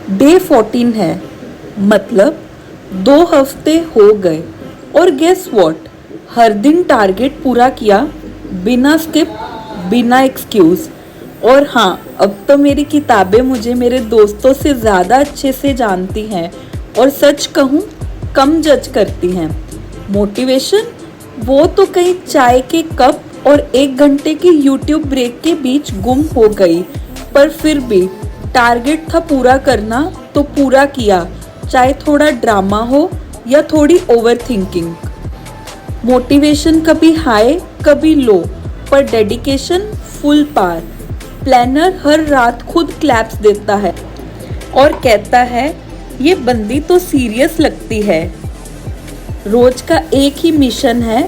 Day 14 है, मतलब 2 हफ्ते हो गए। और गेस व्हाट, हर दिन टारगेट पूरा किया, बिना स्किप, बिना एक्सक्यूज। और हाँ, अब तो मेरी किताबें मुझे मेरे दोस्तों से ज़्यादा अच्छे से जानती हैं और सच कहूँ कम जज करती हैं। मोटिवेशन वो तो कहीं चाय के कप और 1 घंटे की यूट्यूब ब्रेक के बीच गुम हो गई, पर फिर भी टारगेट था पूरा करना तो पूरा किया, चाहे थोड़ा ड्रामा हो या थोड़ी ओवर थिंकिंग। मोटिवेशन कभी हाई कभी लो, पर डेडिकेशन फुल पार। प्लानर हर रात खुद क्लैप्स देता है और कहता है ये बंदी तो सीरियस लगती है। रोज का एक ही मिशन है,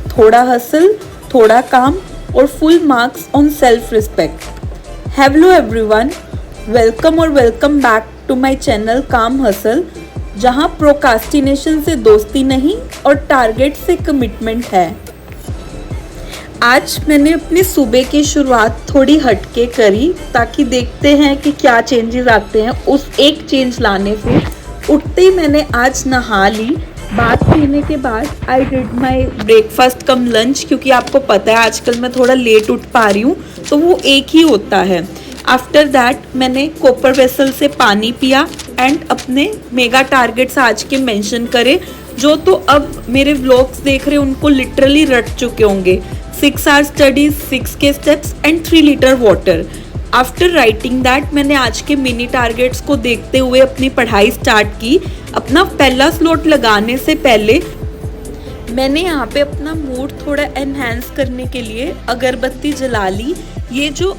थोड़ा हसल, थोड़ा काम और full marks on self respect. Hello everyone, welcome और welcome back to my channel Kaam hustle, जहां प्रोकास्टिनेशन से दोस्ती नहीं और टारगेट से कमिटमेंट है। आज मैंने अपनी सुबह की शुरुआत थोड़ी हटके करी ताकि देखते हैं कि क्या चेंजेस आते हैं उस एक चेंज लाने से। उठते ही मैंने आज नहा ली, बात पीने के बाद I did my breakfast come lunch, क्योंकि आपको पता है आजकल मैं थोड़ा लेट उठ पा रही हूँ तो वो एक ही होता है। आफ्टर दैट मैंने कॉपर वेसल से पानी पिया एंड अपने मेगा टारगेट्स आज के मेंशन करे, जो तो अब मेरे व्लॉग्स देख रहे उनको लिटरली रट चुके होंगे। 6 hour studies, 6K steps and 3 litre water. After writing that मैंने आज के मिनी टारगेट्स को देखते हुए अपनी पढ़ाई स्टार्ट की। अपना पहला स्लॉट लगाने से पहले मैंने यहाँ पे अपना मूड थोड़ा एनहांस करने के लिए अगरबत्ती जला ली। ये जो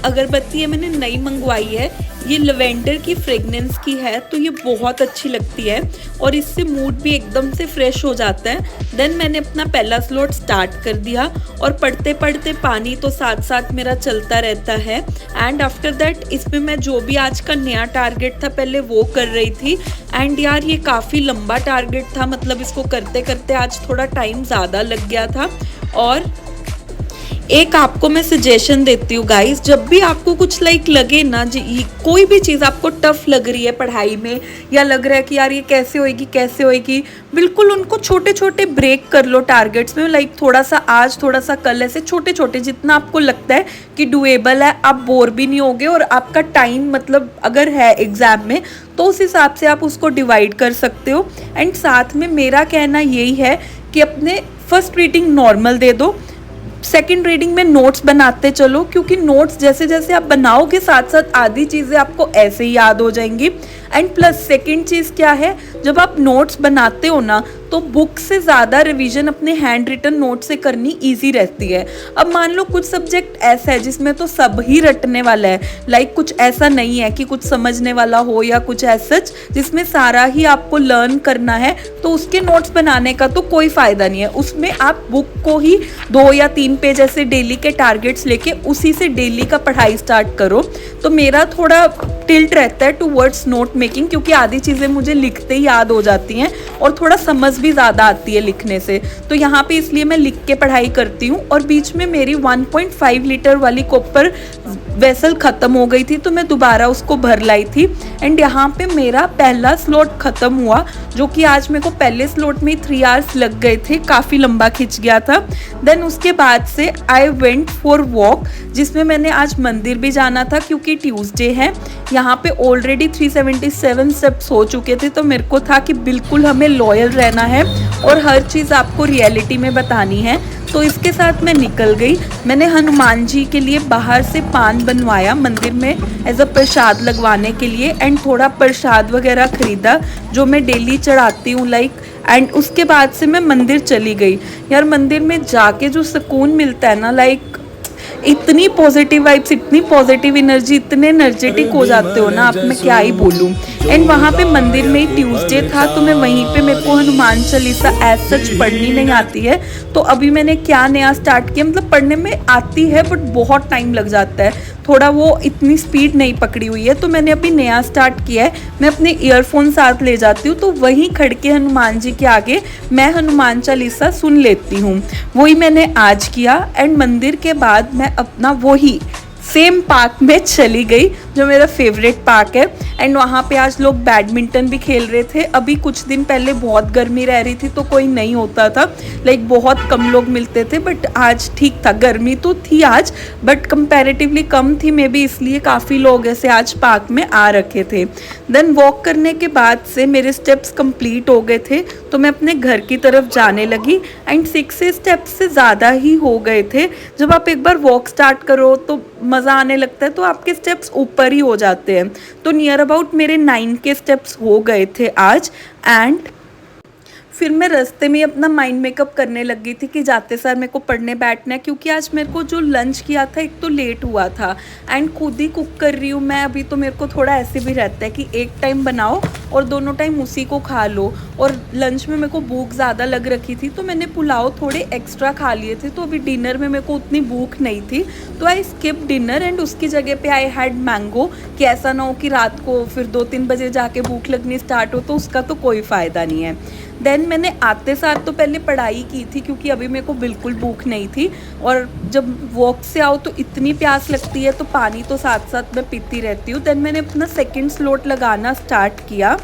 अगरबत्ती है मैंने नई मंगवाई है, ये लवेंडर की फ्रेगनेंस की है, तो ये बहुत अच्छी लगती है और इससे मूड भी एकदम से फ्रेश हो जाता है। देन मैंने अपना पहला स्लॉट स्टार्ट कर दिया और पढ़ते पढ़ते पानी तो साथ साथ मेरा चलता रहता है। एंड आफ्टर दैट इसमें मैं जो भी आज का नया टारगेट था पहले वो कर रही थी। एंड यार ये काफ़ी लंबा टारगेट था, मतलब इसको करते करते आज थोड़ा टाइम ज़्यादा लग गया था। और एक आपको मैं सजेशन देती हूँ गाइस, जब भी आपको कुछ लगे ना जी, कोई भी चीज़ आपको टफ लग रही है पढ़ाई में या लग रहा है कि यार ये कैसे होएगी, बिल्कुल उनको छोटे छोटे ब्रेक कर लो टारगेट्स में। थोड़ा सा आज, थोड़ा सा कल, ऐसे छोटे छोटे जितना आपको लगता है कि डुएबल है, आप बोर भी नहीं होगे और आपका टाइम मतलब अगर है एग्जाम में तो उस हिसाब से आप उसको डिवाइड कर सकते हो। एंड साथ में मेरा कहना यही है कि अपने फर्स्ट रीडिंग नॉर्मल दे दो, सेकंड रीडिंग में नोट्स बनाते चलो, क्योंकि नोट्स जैसे जैसे आप बनाओगे साथ साथ आधी चीज़ें आपको ऐसे ही याद हो जाएंगी। एंड प्लस सेकंड चीज़ क्या है, जब आप नोट्स बनाते हो ना तो बुक से ज़्यादा रिवीजन अपने हैंड रिटन नोट से करनी इजी रहती है। अब मान लो कुछ सब्जेक्ट ऐसा है जिसमें तो सब ही रटने वाला है, कुछ ऐसा नहीं है कि कुछ समझने वाला हो या कुछ ऐसा जिसमें सारा ही आपको लर्न करना है, तो उसके नोट्स बनाने का तो कोई फ़ायदा नहीं है। उसमें आप बुक को ही 2 या 3 पेज ऐसे डेली के टारगेट्स लेके उसी से डेली का पढ़ाई स्टार्ट करो। तो मेरा थोड़ा टिल्ट रहता है टूवर्ड्स नोट मेकिंग, क्योंकि आधी चीज़ें मुझे लिखते ही याद हो जाती हैं और थोड़ा समझ भी ज़्यादा आती है लिखने से। तो यहाँ पे इसलिए मैं लिख के पढ़ाई करती हूँ। और बीच में मेरी 1.5 लीटर वाली कॉपर वेसल ख़त्म हो गई थी तो मैं दोबारा उसको भर लाई थी। एंड यहाँ पे मेरा पहला स्लॉट ख़त्म हुआ, जो कि आज मेरे को पहले स्लॉट में 3 आवर्स लग गए थे, काफ़ी लंबा खिंच गया था। देन उसके बाद से आई वेंट फॉर वॉक, जिसमें मैंने आज मंदिर भी जाना था क्योंकि ट्यूसडे है। यहाँ पे ऑलरेडी 377 स्टेप्स हो चुके थे, तो मेरे को था कि बिल्कुल हमें लॉयल रहना है और हर चीज़ आपको रियलिटी में बतानी है। तो इसके साथ मैं निकल गई। मैंने हनुमान जी के लिए बाहर से पान बनवाया मंदिर में एज अ प्रसाद लगवाने के लिए, एंड थोड़ा प्रसाद वगैरह खरीदा जो मैं डेली चढ़ाती हूँ एंड उसके बाद से मैं मंदिर चली गई। यार मंदिर में जाके जो सुकून मिलता है ना, इतनी पॉजिटिव वाइब्स, इतनी पॉजिटिव एनर्जी, इतने एनर्जेटिक हो जाते हो ना आप, मैं क्या ही बोलूँ। एंड वहाँ पे मंदिर में ट्यूसडे था तो मैं वहीं पे, मेरे को हनुमान चालीसा एज सच पढ़नी नहीं आती है, तो अभी मैंने क्या नया स्टार्ट किया, मतलब पढ़ने में आती है बट बहुत टाइम लग जाता है, थोड़ा वो इतनी स्पीड नहीं पकड़ी हुई है, तो मैंने अभी नया स्टार्ट किया है। मैं अपने ईयरफोन साथ ले जाती हूँ तो वहीं खड़ के हनुमान जी के आगे मैं हनुमान चालीसा सुन लेती हूँ। वही मैंने आज किया। एंड मंदिर के बाद मैं अपना वही सेम पार्क में चली गई। जो मेरा फेवरेट पार्क है। एंड वहाँ पे आज लोग बैडमिंटन भी खेल रहे थे। अभी कुछ दिन पहले बहुत गर्मी रह रही थी तो कोई नहीं होता था, लाइक बहुत कम लोग मिलते थे, बट आज ठीक था। गर्मी तो थी आज बट कंपैरेटिवली कम थी, मे बी इसलिए काफ़ी लोग ऐसे आज पार्क में आ रखे थे। देन वॉक करने के बाद से मेरे स्टेप्स कंप्लीट हो गए थे तो मैं अपने घर की तरफ जाने लगी। एंड 6 स्टेप्स से ज़्यादा ही हो गए थे। जब आप एक बार वॉक स्टार्ट करो तो मज़ा आने लगता है, तो आपके स्टेप्स ऊपर ही हो जाते हैं। तो नियर अबाउट मेरे 9 के स्टेप्स हो गए थे आज। एंड फिर मैं रास्ते में अपना माइंड मेकअप करने लग गई थी कि जाते सर मेरे को पढ़ने बैठना है, क्योंकि आज मेरे को जो लंच किया था एक तो लेट हुआ था एंड खुद ही कुक कर रही हूँ मैं अभी, तो मेरे को थोड़ा ऐसे भी रहता है कि एक टाइम बनाओ और दोनों टाइम उसी को खा लो। और लंच में मेरे को भूख ज़्यादा लग रखी थी तो मैंने पुलाव थोड़े एक्स्ट्रा खा लिए थे, तो अभी डिनर में मेरे को उतनी भूख नहीं थी तो आई स्किप डिनर एंड उसकी जगह पे आई हैड मैंगो, कि ऐसा ना हो कि रात को फिर 2-3 बजे जाके भूख लगनी स्टार्ट हो, तो उसका तो कोई फ़ायदा नहीं है। देन मैंने आते सार तो पहले पढ़ाई की थी क्योंकि अभी मेरे को बिल्कुल भूख नहीं थी, और जब वॉक से आओ तो इतनी प्यास लगती है तो पानी तो साथ साथ मैं पीती रहती हूँ। देन मैंने अपना सेकंड स्लॉट लगाना स्टार्ट किया।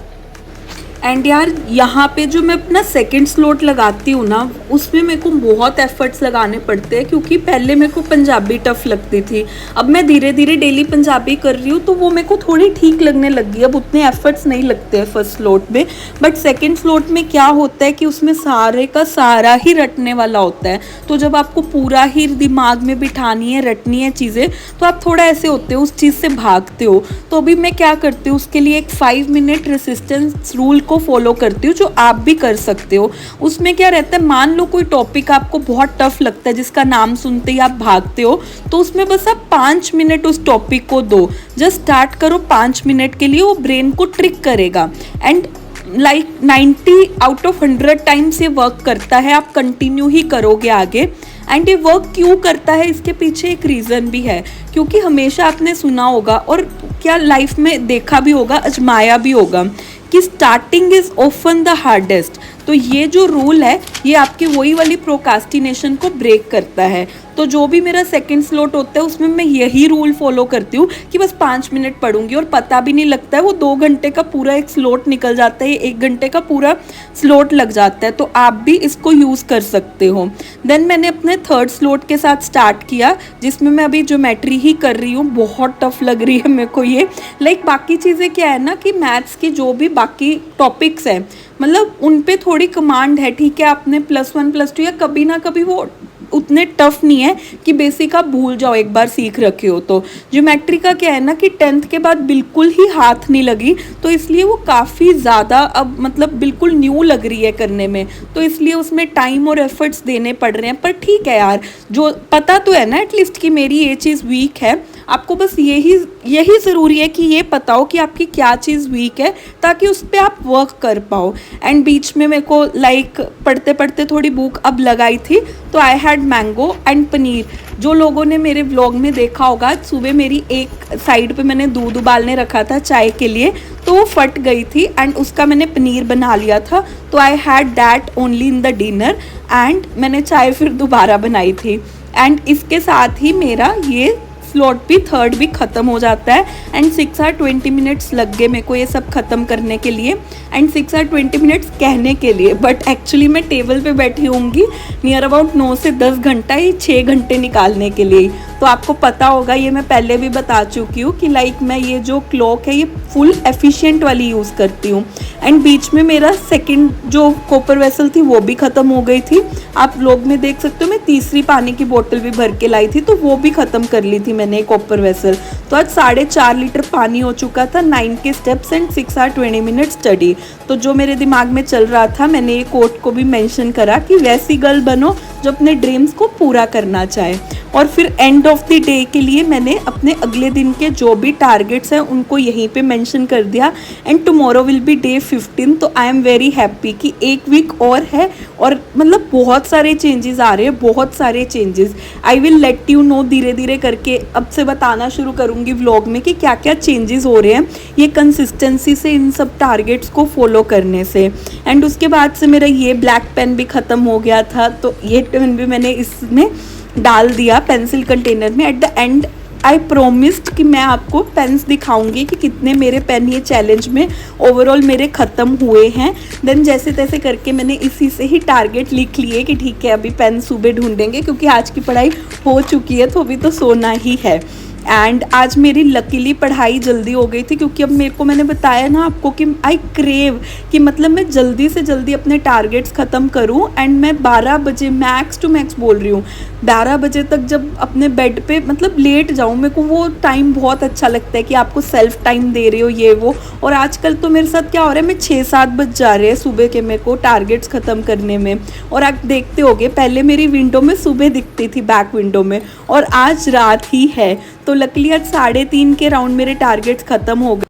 एंड यार यहाँ पे जो मैं अपना सेकंड स्लॉट लगाती हूँ ना, उसमें मेरे को बहुत एफर्ट्स लगाने पड़ते हैं, क्योंकि पहले मेरे को पंजाबी टफ लगती थी। अब मैं धीरे धीरे डेली पंजाबी कर रही हूँ तो वो मेरे को थोड़ी ठीक लगने लगी। अब उतने एफर्ट्स नहीं लगते हैं फर्स्ट स्लॉट में, बट सेकंड स्लॉट में क्या होता है कि उसमें सारे का सारा ही रटने वाला होता है। तो जब आपको पूरा ही दिमाग में बिठानी है, रटनी है चीज़ें, तो आप थोड़ा ऐसे होते हो, उस चीज़ से भागते हो। तो अभी मैं क्या करती हूँ, उसके लिए एक 5 मिनट रेसिस्टेंस रूल को फॉलो करती हूँ, जो आप भी कर सकते हो। उसमें क्या रहता है, मान लो कोई टॉपिक आपको बहुत टफ लगता है जिसका नाम सुनते ही आप भागते हो, तो उसमें बस आप 5 मिनट उस टॉपिक को दो। जस्ट स्टार्ट करो 5 मिनट के लिए, वो ब्रेन को ट्रिक करेगा। And like 90 out of 100 times ये वर्क करता है, आप कंटिन्यू ही करोगे आगे। एंड ये वर्क क्यों करता है, इसके पीछे एक रीज़न भी है, क्योंकि हमेशा आपने सुना होगा और क्या लाइफ में देखा भी होगा, आजमाया भी होगा कि starting is often the hardest. तो ये जो रूल है ये आपकी वही वाली प्रोकास्टिनेशन को ब्रेक करता है। तो जो भी मेरा सेकंड स्लॉट होता है उसमें मैं यही रूल फॉलो करती हूँ कि बस 5 मिनट पढ़ूंगी और पता भी नहीं लगता है, वो 2 घंटे का पूरा एक स्लॉट निकल जाता है, 1 घंटे का पूरा स्लॉट लग जाता है। तो आप भी इसको यूज़ कर सकते हो। देन मैंने अपने थर्ड स्लॉट के साथ स्टार्ट किया, जिसमें मैं अभी ज्योमेट्री ही कर रही हूँ। बहुत टफ लग रही है मेरे को ये। लाइक बाकी चीज़ें क्या है ना कि मैथ्स की जो भी बाकी टॉपिक्स हैं, मतलब उन पे थोड़ी कमांड है, ठीक है, आपने +1 +2 या कभी ना कभी वो उतने टफ नहीं है कि बेसिक आप भूल जाओ एक बार सीख रखे हो। तो ज्योमेट्री का क्या है ना कि 10th के बाद बिल्कुल ही हाथ नहीं लगी, तो इसलिए वो काफ़ी ज़्यादा अब मतलब बिल्कुल न्यू लग रही है करने में, तो इसलिए उसमें टाइम और एफर्ट्स देने पड़ रहे हैं। पर ठीक है यार, जो पता तो है ना एटलीस्ट कि मेरी ये चीज़ वीक है। आपको बस यही ज़रूरी है कि ये पता हो कि आपकी क्या चीज़ वीक है, ताकि उस पर आप वर्क कर पाओ। एंड बीच में मेरे को लाइक पढ़ते पढ़ते थोड़ी भूख अब लगाई थी, तो I had mango and paneer. जो लोगों ने मेरे व्लॉग में देखा होगा, सुबह मेरी एक साइड पे मैंने दूध उबालने रखा था चाय के लिए, तो वो फट गई थी एंड उसका मैंने पनीर बना लिया था। तो I had that only in the dinner and मैंने चाय फिर दोबारा बनाई थी। एंड इसके साथ ही मेरा ये स्लॉट भी थर्ड भी ख़त्म हो जाता है। एंड 6 और 20 मिनट्स लग गए मेरे को ये सब ख़त्म करने के लिए, एंड 6 और 20 मिनट्स कहने के लिए, बट एक्चुअली मैं टेबल पे बैठी होंगी नियर अबाउट 9 से 10 घंटा, ये 6 घंटे निकालने के लिए। तो आपको पता होगा, ये मैं पहले भी बता चुकी हूँ कि लाइक मैं ये जो क्लॉक है ये फुल एफिशिएंट वाली यूज़ करती हूँ। एंड बीच में मेरा सेकंड जो कॉपर वेसल थी वो भी ख़त्म हो गई थी। आप लोग में देख सकते हो मैं तीसरी पानी की बोतल भी भर के लाई थी, तो वो भी ख़त्म कर ली थी मैंने कॉपर वेसल। तो आज 4.5 लीटर पानी हो चुका था, 9 के स्टेप्स एंड 6 और 20 मिनट स्टडी। तो जो मेरे दिमाग में चल रहा था, मैंने ये कोट को भी मेंशन करा कि वैसी गर्ल बनो जो अपने ड्रीम्स को पूरा करना चाहे। और फिर एंड ऑफ द डे के लिए मैंने अपने अगले दिन के जो भी टारगेट्स हैं उनको यहीं पे मेंशन कर दिया। And tomorrow will be day 15, तो आई एम वेरी हैप्पी कि एक वीक और है और मतलब बहुत सारे चेंजेस आ रहे हैं, बहुत सारे changes. I will let you know, धीरे धीरे करके अब से बताना शुरू करूँगी व्लॉग में कि क्या क्या चेंजेस हो रहे हैं ये कंसिस्टेंसी से, इन सब टारगेट्स को फॉलो करने से। एंड उसके बाद से मेरा ये ब्लैक पेन भी ख़त्म हो गया था, तो ये पेन भी मैंने इसमें डाल दिया पेंसिल कंटेनर में। At the and I promised कि मैं आपको पेन्स दिखाऊंगी कि कितने मेरे पेन ये चैलेंज में ओवरऑल मेरे ख़त्म हुए हैं। देन जैसे तैसे करके मैंने इसी से ही टारगेट लिख लिए कि ठीक है अभी पेन सुबह ढूंढेंगे, क्योंकि आज की पढ़ाई हो चुकी है तो अभी तो सोना ही है। एंड आज मेरी लकीली पढ़ाई जल्दी हो गई थी, क्योंकि अब मेरे को मैंने बताया ना आपको कि आई क्रेव कि मतलब मैं जल्दी से जल्दी अपने टारगेट्स ख़त्म करूं। एंड मैं 12 बजे मैक्स टू मैक्स बोल रही हूँ, 12 बजे तक जब अपने बेड पे मतलब लेट जाऊँ, मेरे को वो टाइम बहुत अच्छा लगता है कि आपको सेल्फ टाइम दे रहे हो ये वो। और आजकल तो मेरे साथ क्या हो रहा है, मैं 6-7 बज जा रहे हैं सुबह के मेरे को टारगेट्स ख़त्म करने में। और आप देखते होगे पहले मेरी विंडो में सुबह दिखती थी, बैक विंडो में, और आज रात ही है। तो लकीली आज 3:30 के राउंड मेरे टारगेट्स ख़त्म हो गए।